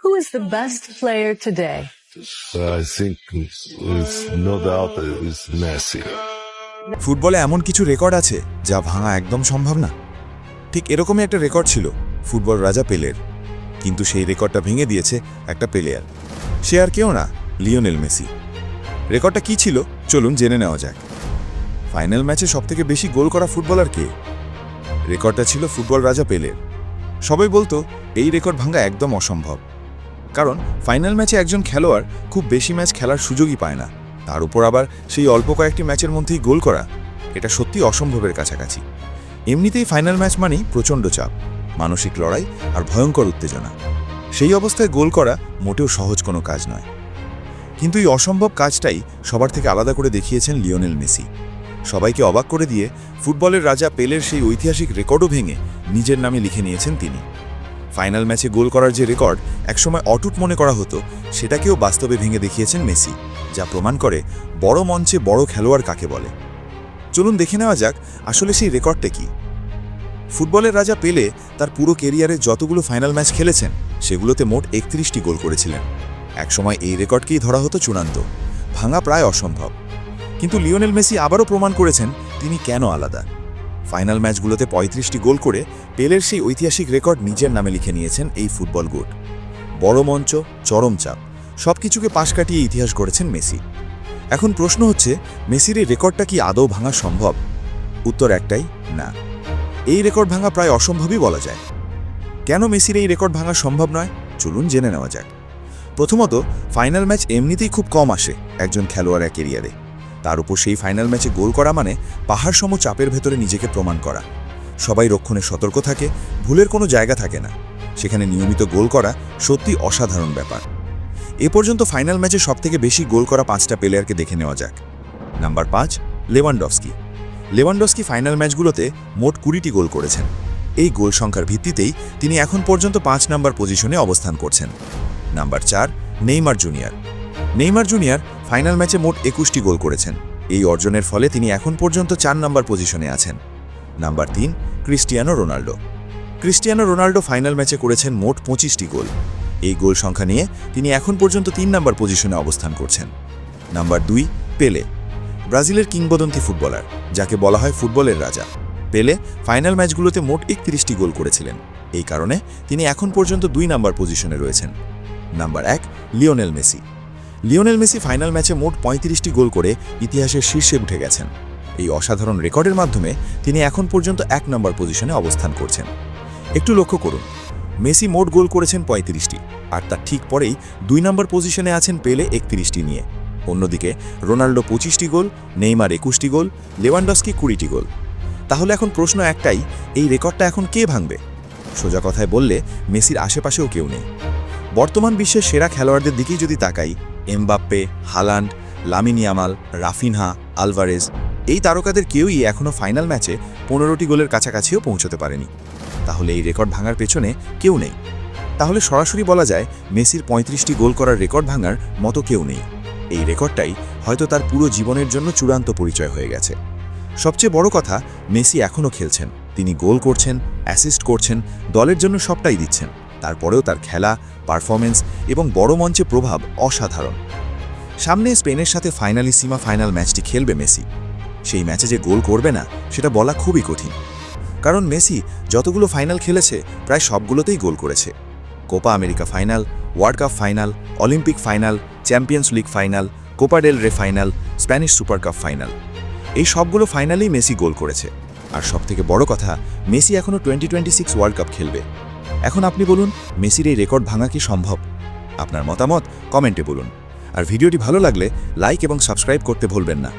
Who is the best player today? I think it's no doubt it's Messi. ফুটবলে এমন কিছু record আছে যা ভাঙা একদম সম্ভব না। ঠিক এরকমই একটা রেকর্ড ছিল ফুটবল রাজা পেলের, কিন্তু সেই রেকর্ডটা ভেঙে দিয়েছে একটা প্লেয়ার। সে আর কেউ না, লিওনেল মেসি। রেকর্ডটা কি ছিল চলুন জেনে নেওয়া যাক। ফাইনাল ম্যাচে সবথেকে বেশি গোল করা ফুটবলার কে? রেকর্ডটা ছিল ফুটবল রাজা পেলের। সবাই বলতো এই রেকর্ড ভাঙা একদম অসম্ভব, কারণ ফাইনাল ম্যাচে একজন খেলোয়াড় খুব বেশি ম্যাচ খেলার সুযোগই পায় না, তার উপর আবার সেই অল্প কয়েকটি ম্যাচের মধ্যেই গোল করা, এটা সত্যি অসম্ভবের কাছাকাছি। এমনিতেই ফাইনাল ম্যাচ মানেই প্রচণ্ড চাপ, মানসিক লড়াই আর ভয়ঙ্কর উত্তেজনা। সেই অবস্থায় গোল করা মোটেও সহজ কোনো কাজ নয়, কিন্তু এই অসম্ভব কাজটাই সবার থেকে আলাদা করে দেখিয়েছেন লিওনেল মেসি। সবাইকে অবাক করে দিয়ে ফুটবলের রাজা পেলের সেই ঐতিহাসিক রেকর্ডও ভেঙে নিজের নামে লিখে নিয়েছেন তিনি। ফাইনাল ম্যাচে গোল করার যে রেকর্ড একসময় অটুট মনে করা হতো, সেটাকেও বাস্তবে ভেঙে দেখিয়েছেন মেসি, যা প্রমাণ করে বড় মঞ্চে বড় খেলোয়াড় কাকে বলে। চলুন দেখে নেওয়া যাক আসলে সেই রেকর্ডটা কি। ফুটবলের রাজা পেলে তার পুরো কেরিয়ারে যতগুলো ফাইনাল ম্যাচ খেলেছেন সেগুলোতে মোট 31টি গোল করেছিলেন। একসময় এই রেকর্ডকেই ধরা হতো চূড়ান্ত, ভাঙা প্রায় অসম্ভব। কিন্তু লিওনেল মেসি আবারও প্রমাণ করেছেন তিনি কেন আলাদা। ফাইনাল ম্যাচগুলোতে 35টি গোল করে পেলের সেই ঐতিহাসিক রেকর্ড নিজের নামে লিখে নিয়েছেন এই ফুটবল গোট। বড় মঞ্চ, চরম চাপ, সব কিছুকে পাশ কাটিয়ে ইতিহাস গড়েছেন মেসি। এখন প্রশ্ন হচ্ছে, মেসির এই রেকর্ডটা কি আদৌ ভাঙা সম্ভব? উত্তর একটাই, না। এই রেকর্ড ভাঙা প্রায় অসম্ভবই বলা যায়। কেন মেসির এই রেকর্ড ভাঙা সম্ভব নয় চলুন জেনে নেওয়া যাক। প্রথমত, ফাইনাল ম্যাচ এমনিতেই খুব কম আসে একজন খেলোয়াড়ের ক্যারিয়ারে। তার উপর সেই ফাইনাল ম্যাচে গোল করা মানে পাহাড় সম চাপের ভেতরে নিজেকে প্রমাণ করা। সবাই রক্ষণে সতর্ক থাকে, ভুলের কোনো জায়গা থাকে না। সেখানে নিয়মিত গোল করা সত্যি অসাধারণ ব্যাপার। এ পর্যন্ত ফাইনাল ম্যাচে সবথেকে বেশি গোল করা 5টা প্লেয়ারকে দেখে নেওয়া যাক। Number 5, Lewandowski. লেভানডস্কি ফাইনাল ম্যাচগুলোতে মোট 20টি গোল করেছেন। এই গোল সংখ্যার ভিত্তিতেই তিনি এখন পর্যন্ত 5 নম্বর পজিশনে অবস্থান করছেন। Number 4, Neymar junior. Neymar junior final ম্যাচে মোট 21টি গোল করেছেন। এই অর্জনের ফলে তিনি এখন পর্যন্ত 4 নম্বর পজিশনে আছেন। Number 3, Cristiano Ronaldo. Cristiano Ronaldo final ম্যাচে করেছেন মোট 25টি গোল। এই গোল সংখ্যা নিয়ে তিনি এখন পর্যন্ত 3 নম্বর পজিশনে অবস্থান করছেন। নাম্বার 2, পেলে। ব্রাজিলের কিংবদন্তি ফুটবলার, যাকে বলা হয় ফুটবলের রাজা। পেলে ফাইনাল ম্যাচগুলোতে মোট 31টি গোল করেছিলেন। এই কারণে তিনি এখন পর্যন্ত 2 নম্বর পজিশনে রয়েছেন। Number 1, Lionel Messi. Lionel Messi final ম্যাচে মোট 35টি গোল করে ইতিহাসের শীর্ষে উঠে গেছেন। এই অসাধারণ রেকর্ডের মাধ্যমে তিনি এখন পর্যন্ত 1 নম্বর পজিশনে অবস্থান করছেন। একটু লক্ষ্য করুন, মেসি মোট গোল করেছেন 35টি, আর তার ঠিক পরেই 2 নম্বর পজিশনে আছেন পেলে 31টি নিয়ে। অন্যদিকে রোনাল্ডো 25টি গোল, নেইমার 21টি গোল, লেভানডস্কি 20টি গোল। তাহলে এখন প্রশ্ন একটাই, এই রেকর্ডটা এখন কে ভাঙবে? সোজা কথায় বললে মেসির আশেপাশেও কেউ নেই। বর্তমান বিশ্বের সেরা খেলোয়াড়দের দিকেই যদি তাকাই, Mbappe, Haaland, Lamine Yamal, Raphinha, Alvarez, এই তারকাদের কেউই এখনও ফাইনাল ম্যাচে 15টি গোলের কাছাকাছিও পৌঁছতে পারেনি। তাহলে এই রেকর্ড ভাঙার পেছনে কেউ নেই। তাহলে সরাসরি বলা যায় মেসির 35টি গোল করার রেকর্ড ভাঙার মতো কেউ নেই। এই রেকর্ডটাই হয়তো তার পুরো জীবনের জন্য চূড়ান্ত পরিচয় হয়ে গেছে। সবচেয়ে বড় কথা, মেসি এখনও খেলছেন, তিনি গোল করছেন, অ্যাসিস্ট করছেন, দলের জন্য সবটাই দিচ্ছেন। তারপরেও তার খেলা, পারফরমেন্স এবং বড় মঞ্চে প্রভাব অসাধারণ। সামনে স্পেনের সাথে ফাইনালিসিমা ফাইনাল ম্যাচটি খেলবে মেসি। সেই ম্যাচে যে গোল করবে না সেটা বলা খুবই কঠিন, কারণ মেসি যতগুলো ফাইনাল খেলেছে প্রায় সবগুলোতেই গোল করেছে। Copa America final, World Cup final, Olympic final, Champions League final, Copa del Rey final, Spanish Super Cup final, এই সবগুলো ফাইনালেই মেসি গোল করেছে। আর সবথেকে বড় কথা, মেসি এখনও 2026 ওয়ার্ল্ড কাপ খেলবে। এখন আপনি বলুন, মেসির এই রেকর্ড ভাঙা কি সম্ভব? আপনার মতামত কমেন্টে বলুন। আর ভিডিওটি ভালো লাগলে লাইক এবং সাবস্ক্রাইব করতে ভুলবেন না।